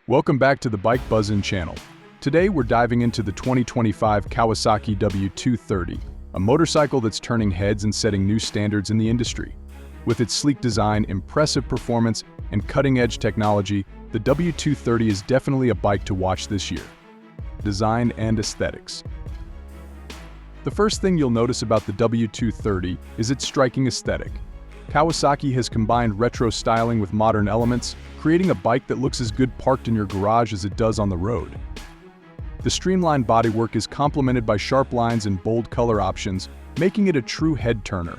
Welcome back to the Bike Buzzin' channel. Today we're diving into the 2025 Kawasaki W230, a motorcycle that's turning heads and setting new standards in the industry. With its sleek design, impressive performance, and cutting-edge technology, the W230 is definitely a bike to watch this year. Design and aesthetics. The first thing you'll notice about the W230 is its striking aesthetic. Kawasaki has combined retro styling with modern elements, creating a bike that looks as good parked in your garage as it does on the road. The streamlined bodywork is complemented by sharp lines and bold color options, making it a true head-turner.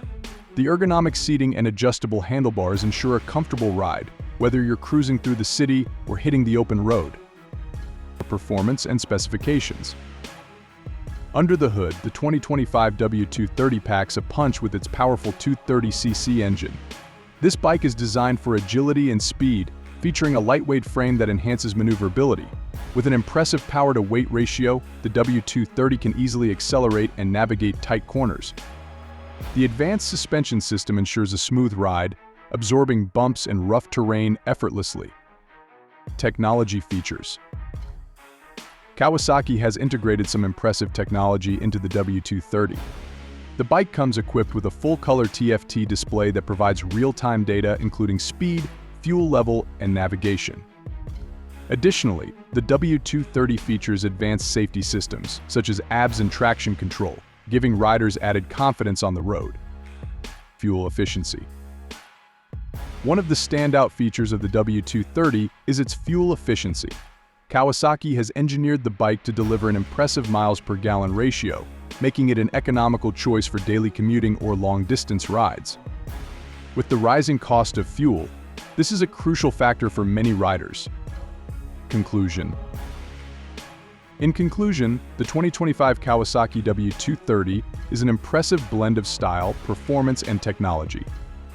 The ergonomic seating and adjustable handlebars ensure a comfortable ride, whether you're cruising through the city or hitting the open road. Performance and specifications. Under the hood, the 2025 W230 packs a punch with its powerful 230cc engine. This bike is designed for agility and speed, featuring a lightweight frame that enhances maneuverability. With an impressive power-to-weight ratio, the W230 can easily accelerate and navigate tight corners. The advanced suspension system ensures a smooth ride, absorbing bumps and rough terrain effortlessly. Technology features. Kawasaki has integrated some impressive technology into the W230. The bike comes equipped with a full-color TFT display that provides real-time data including speed, fuel level, and navigation. Additionally, the W230 features advanced safety systems, such as ABS and traction control, giving riders added confidence on the road. Fuel efficiency. One of the standout features of the W230 is its fuel efficiency. Kawasaki has engineered the bike to deliver an impressive miles-per-gallon ratio, making it an economical choice for daily commuting or long-distance rides. With the rising cost of fuel, this is a crucial factor for many riders. Conclusion. In conclusion, the 2025 Kawasaki W230 is an impressive blend of style, performance, and technology.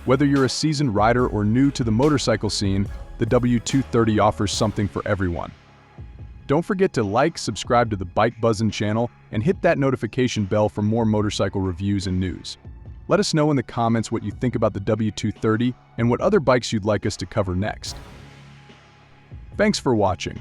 Whether you're a seasoned rider or new to the motorcycle scene, the W230 offers something for everyone. Don't forget to like, subscribe to the Bike Buzzin' channel, and hit that notification bell for more motorcycle reviews and news. Let us know in the comments what you think about the W230 and what other bikes you'd like us to cover next. Thanks for watching.